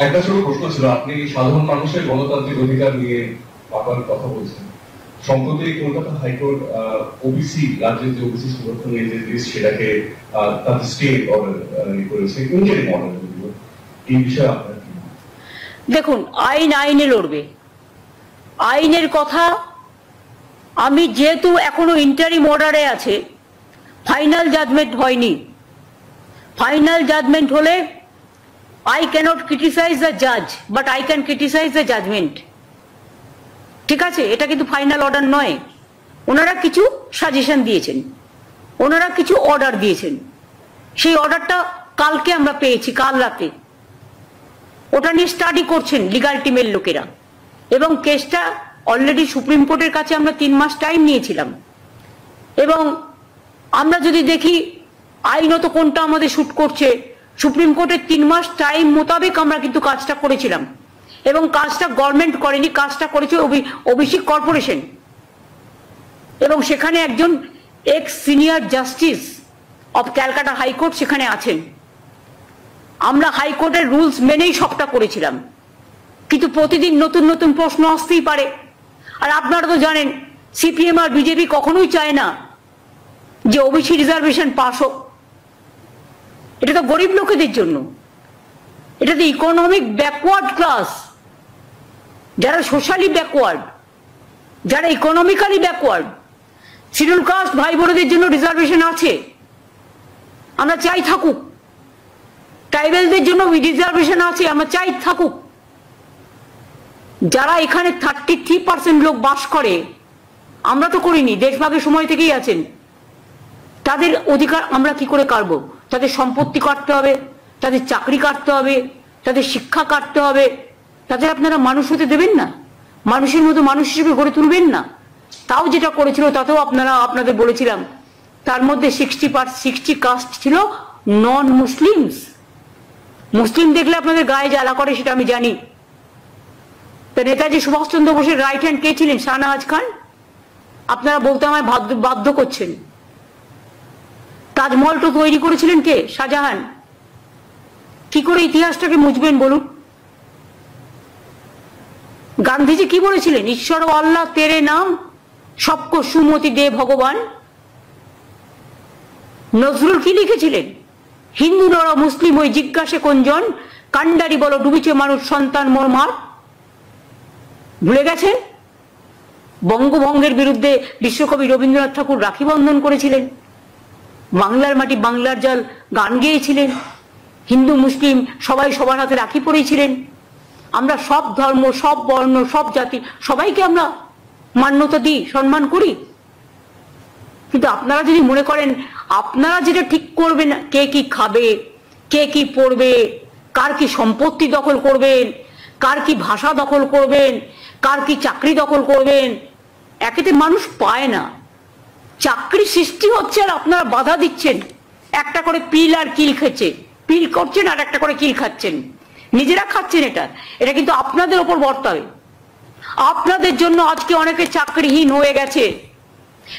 একটা ছোট প্রশ্ন ছিল, আপনি সাধারণ মানুষের গণতান্ত্রিক অধিকার নিয়ে বাবার কথা বলছেন। সম্প্রতি কলকাতা হাইকোর্ট ওবিসি, রাজ্যের যে ওবিসি সংরক্ষণের যে লিস্ট, সেটাকে তাদের স্টে অর্ডার করেছে, ইন্টারিম অর্ডার। এই বিষয়ে আপনার কি? দেখুন, আইন আইনে লড়বে। আইনের কথা আমি যেহেতু এখনো ইন্টারিম অর্ডারে আছে, ফাইনাল জাজমেন্ট হয়নি। ফাইনাল জাজমেন্ট হলে I cannot criticize the judge, but I can criticize the judgment. ঠিক আছে, এটা কিন্তু ফাইনাল অর্ডার নয়। ওনারা কিছু সাজেশন দিয়েছেন, ওনারা কিছু অর্ডার দিয়েছেন। সেই অর্ডারটা কালকে আমরা পেয়েছি, কাল রাতে। ওটা নিয়ে স্টাডি করছেন লিগাল টিমের লোকেরা, এবং কেসটা অলরেডি সুপ্রিম কোর্টের কাছে আমরা 3 মাস টাইম নিয়েছিলাম। এবং আমরা যদি দেখি আইনত কোনটা আমাদের শুট করছে, সুপ্রিম কোর্টের 3 মাস টাইম মোতাবেক আমরা কিন্তু কাজটা করেছিলাম। এবং কাজটা গভর্নমেন্ট করেনি, কাজটা করেছে ওবিসি কর্পোরেশন। এবং সেখানে একজন x senior justice of Calcutta high court সেখানে আছেন। আমরা হাইকোর্টের রুলস মেনেই সবটা করেছিলাম, কিন্তু প্রতিদিন নতুন নতুন প্রশ্ন আসতেই পারে। আর আপনারা তো জানেন, সিপিএম আর বিজেপি কখনোই চায় না যে ওবিসি রিজার্ভেশন পাস হোক। এটা তো গরিব লোকেদের জন্য, এটা তো ইকোনমিক ব্যাকওয়ার্ড ক্লাস, যারা সোশ্যালি ব্যাকওয়ার্ড, যারা ইকোনমিক্যালি ব্যাকওয়ার্ড। শিডিউল কাস্ট ভাই বোনদের জন্য রিজার্ভেশন আছে, আমরা চাই থাকুক। ট্রাইবেলদের জন্য রিজার্ভেশন আছে, আমরা চাই থাকুক। যারা এখানে 33% লোক বাস করে, আমরা তো করিনি, দেশভাগের সময় থেকেই আছেন, তাদের অধিকার আমরা কি করে কাটবো? তাদের সম্পত্তি কাটতে হবে, তাদের চাকরি কাটতে হবে, তাদের শিক্ষা কাটতে হবে। তাদের আপনারা মানুষ হতে দেবেন না, মানুষের মতো মানুষ হিসেবে গড়ে তুলবেন না। তাও যেটা করেছিল তাতেও আপনাদের বলেছিলাম, তার মধ্যে 60 কাস্ট ছিল নন মুসলিমস। মুসলিম দেখলে আপনাদের গায়ে জ্বালা করে, সেটা আমি জানি। তো নেতাজি সুভাষচন্দ্র বোসের রাইট হ্যান্ড কে ছিলেন? শাহনওয়াজ খান। আপনারা বলতে আমায় বাধ্য করছেন। তাজমহল তো তৈরি করেছিলেন কে? শাহজাহান। কি করে ইতিহাসটাকে মুছবেন বলুন? গান্ধীজি কি বলেছিলেন? ঈশ্বর ও আল্লাহ তেরে নাম সবকো সুমতি দে ভগবান। নজরুল কি লিখেছিলেন? হিন্দু নর মুসলিম ওই জিজ্ঞাসে কোনজন, কান্ডারি বলো ডুবিছে মানুষ সন্তান মোর মার। ভুলে গেছেন? বঙ্গভঙ্গের বিরুদ্ধে বিশ্বকবি রবীন্দ্রনাথ ঠাকুর রাখি বন্ধন করেছিলেন, বাংলার মাটি বাংলার জল গান গেয়েছিলেন, হিন্দু মুসলিম সবাই সবার হাতে রাখি পরেছিলেন। আমরা সব ধর্ম, সব বর্ণ, সব জাতি সবাইকে আমরা মান্যতা দিই, সম্মান করি। কিন্তু আপনারা যদি মনে করেন আপনারা যেটা ঠিক করবেন, কে কি খাবে, কে কি পড়বে, কার কি সম্পত্তি দখল করবেন, কার কি ভাষা দখল করবেন, কার কি চাকরি দখল করবেন, একেতে মানুষ পায় না। চাকরি সৃষ্টি হচ্ছে আর আপনারা বাধা দিচ্ছেন। একটা করে পিল আর কিল খেচ্ছে, পিল করছেন আর একটা করে কিল খাচ্ছেন, নিজেরা খাচ্ছেন। এটা কিন্তু আপনাদের ওপর বর্তাবে। আপনাদের জন্য আজকে অনেকে চাকরিহীন হয়ে গেছে,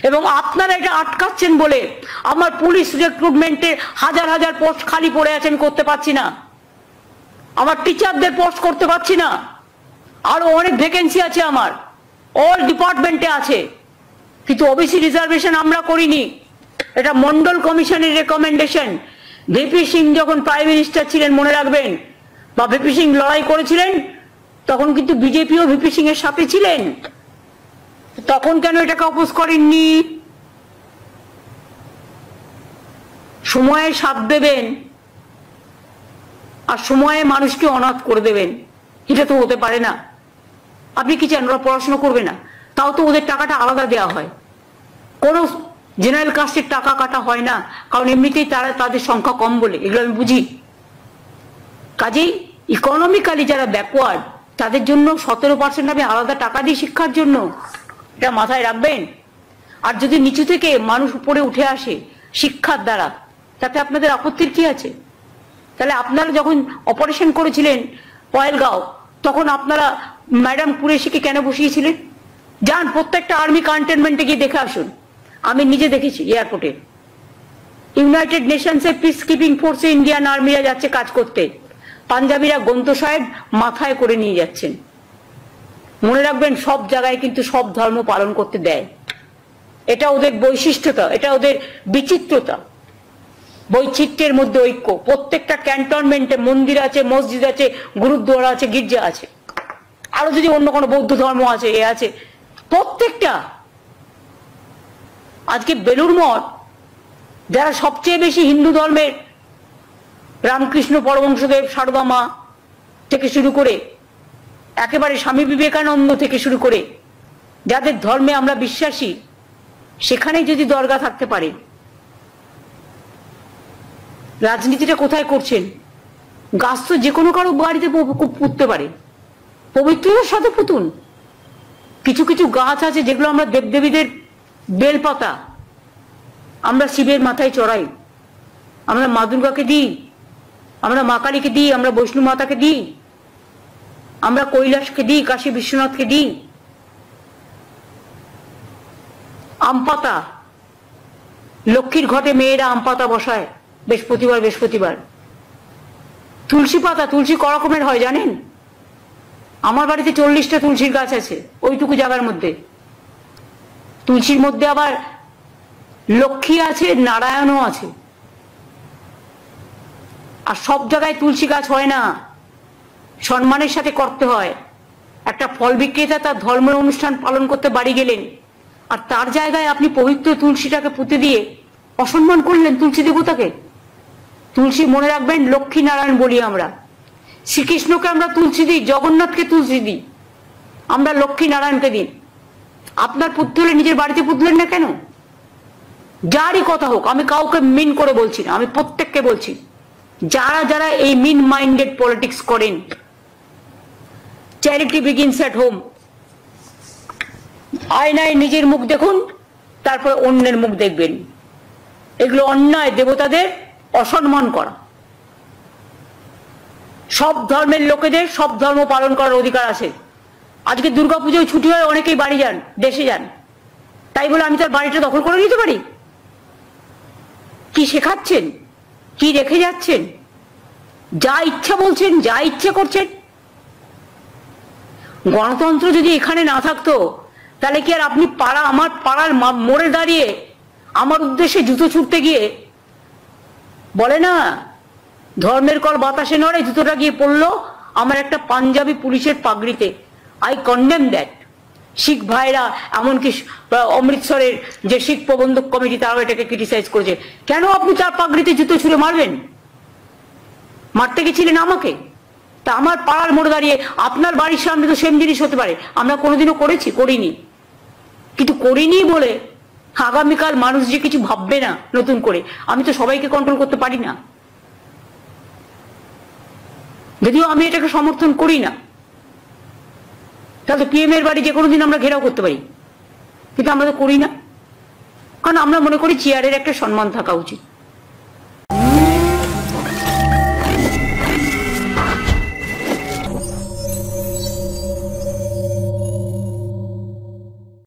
এবং আপনারা এটা আটকাচ্ছেন বলে আমার পুলিশ রিক্রুটমেন্টে হাজার হাজার পোস্ট খালি পড়ে আছে, আমি করতে পারছি না। আমার টিচারদের পোস্ট করতে পারছি না। আরো অনেক ভ্যাকেন্সি আছে আমার, অল ডিপার্টমেন্টে আছে, কিন্তু ওবিসি রিজার্ভেশন আমরা করিনি। এটা মন্ডল কমিশনের রেকমেন্ডেশন। ভিপি সিং যখন প্রাইম মিনিস্টার ছিলেন, মনে রাখবেন, বা ভিপি সিং লড়াই করেছিলেন, তখন কিন্তু বিজেপিও ভিপি সিং এর সাথে ছিলেন। তখন কেন এটাকে অপোজ করেননি? সময়ে সাথ দেবেন আর সময়ে মানুষকে অনাথ করে দেবেন, এটা তো হতে পারে না। আপনি কি চান ওরা পড়াশোনা করবে না? তাও তো ওদের টাকাটা আলাদা দেওয়া হয়, কোনো জেনারেল কাস্টের টাকা কাটা হয় না, কারণ এমনিতেই তাদের সংখ্যা কম বলে। এগুলো আমি বুঝি। কাজেই ইকোনমিক্যালি যারা ব্যাকওয়ার্ড, তাদের জন্য 17% আমি আলাদা টাকা দিই শিক্ষার জন্য, এটা মাথায় রাখবেন। আর যদি নিচু থেকে মানুষ উপরে উঠে আসে শিক্ষার দ্বারা, তাতে আপনাদের আপত্তির কি আছে? তাহলে আপনারা যখন অপারেশন করেছিলেন পয়েলগাঁও, তখন আপনারা ম্যাডাম কুরেশিকে কেন বসিয়েছিলেন? যান প্রত্যেকটা আর্মি ক্যান্টনমেন্টে গিয়ে দেখে আসুন। আমি নিজে দেখেছি এয়ারপোর্টে, ইউনাইটেড নেশনসের পিস কিপিং ফোর্সে ইন্ডিয়ান আর্মিরা যাচ্ছে কাজ করতে, পাঞ্জাবিরা গ্রন্থ সাহেব মাথায় করে নিয়ে যাচ্ছেন। মনে রাখবেন, সব জায়গায় কিন্তু সব ধর্ম পালন করতে দেয়। এটা ওদের বৈশিষ্ট্যতা, এটা ওদের বিচিত্রতা। বৈচিত্র্যের মধ্যে ঐক্য। প্রত্যেকটা ক্যান্টনমেন্টে মন্দির আছে, মসজিদ আছে, গুরুদ্বারা আছে, গির্জা আছে, আরো যদি অন্য কোনো বৌদ্ধ ধর্ম আছে, এ আছে, প্রত্যেকটা। আজকে বেলুড় মঠ, যারা সবচেয়ে বেশি হিন্দু ধর্মের, রামকৃষ্ণ পরমহংসদেব, সারদা মা থেকে শুরু করে একেবারে স্বামী বিবেকানন্দ থেকে শুরু করে যাদের ধর্মে আমরা বিশ্বাসী, সেখানে যদি দরগা থাকতে পারে, রাজনীতিটা কোথায় করছেন? গাছ তো যে কোনো কারো বাড়িতে পুঁততে পারে, পবিত্রতার সাথে পুতুন। কিছু কিছু গাছ আছে যেগুলো আমরা দেবদেবীদের বেলপাতা আমরা শিবের মাথায় চড়াই, আমরা মা দুর্গাকে দিই, আমরা মা কালীকে দিই, আমরা বৈষ্ণব মাতাকে দিই, আমরা কৈলাসকে দিই, কাশী বিশ্বনাথকে দিই। আম পাতা, লক্ষ্মীর ঘটে মেয়েরা আম পাতা বসায় বৃহস্পতিবার। তুলসী পাতা, তুলসী ক রকমের হয় জানেন? আমার বাড়িতে 40টা তুলসীর গাছ আছে ওইটুকু জায়গার মধ্যে। তুলসীর মধ্যে আবার লক্ষ্মী আছে, নারায়ণও আছে। আর সব জায়গায় তুলসী গাছ হয় না, সম্মানের সাথে করতে হয়। একটা ফল বিক্রেতা তার ধর্মের অনুষ্ঠান পালন করতে বাড়ি গেলেন, আর তার জায়গায় আপনি পবিত্র তুলসীটাকে পুঁতে দিয়ে অসম্মান করলেন তুলসী দেবতাকে। তুলসী, মনে রাখবেন, লক্ষ্মী নারায়ণ বলি আমরা। শ্রীকৃষ্ণকে আমরা তুলসী দিই, জগন্নাথকে তুলসী দিই, আমরা লক্ষ্মী নারায়ণকে দিই। আপনার পুঁততে হলে নিজের বাড়িতে পুঁতলেন না কেন? যারই কথা হোক, আমি কাউকে মিন করে বলছি না, আমি প্রত্যেককে বলছি, যারা যারা এই মিন মাইন্ডেড পলিটিক্স করেন, চ্যারিটি বিগিনস এট হোম। আয়নায় নিজের মুখ দেখুন, তারপর অন্যের মুখ দেখবেন। এগুলো অন্যায়, দেবতাদের অসম্মান করা। সব ধর্মের লোকেদের সব ধর্ম পালন করার অধিকার আছে। আজকে দুর্গাপুজোয় ছুটি হয়, অনেকেই বাড়ি যান, দেশে যান, তাই বলে আমি তার বাড়িটা দখল করে নিতে পারি? কি শেখাচ্ছেন? কি রেখে যাচ্ছেন? যা ইচ্ছা বলছেন, যা ইচ্ছে করছেন। গণতন্ত্র যদি এখানে না থাকতো, তাহলে কি আর আপনি আমার পাড়ার মোড়ে দাঁড়িয়ে আমার উদ্দেশ্যে জুতো ছুটতে গিয়ে বলে না, ধর্মের কল বাতাসে নড়ে, জুতোটা গিয়ে পড়লো আমার একটা পাঞ্জাবি পুলিশের পাগড়িতে। I condemn that. শিখ ভাইরা, এমনকি অমৃতসরের যে শিখ প্রবন্ধক কমিটি, তারাও এটাকে ক্রিটিসাইজ করেছে। কেন আপনি তার পাগড়িতে জুতো ছুঁড়ে মারবেন? মারতে গেছিলেন আমাকে? তা আমার পাড়ার মোড়ে দাঁড়িয়ে আপনার বাড়ির সামনে তো সেম জিনিস হতে পারে। আমরা কোনোদিনও করিনি, কিন্তু করিনি বলে আগামীকাল মানুষ যে কিছু ভাববে না নতুন করে, আমি তো সবাইকে কন্ট্রোল করতে পারি না। যদিও আমি এটাকে সমর্থন করি না, তাহলে পিএম এর বাড়ি যে কোনো দিন আমরা ঘেরাও করতে পারি, কিন্তু আমরা তো করি না, কারণ আমরা মনে করি চেয়ারের একটা সম্মান থাকা উচিত।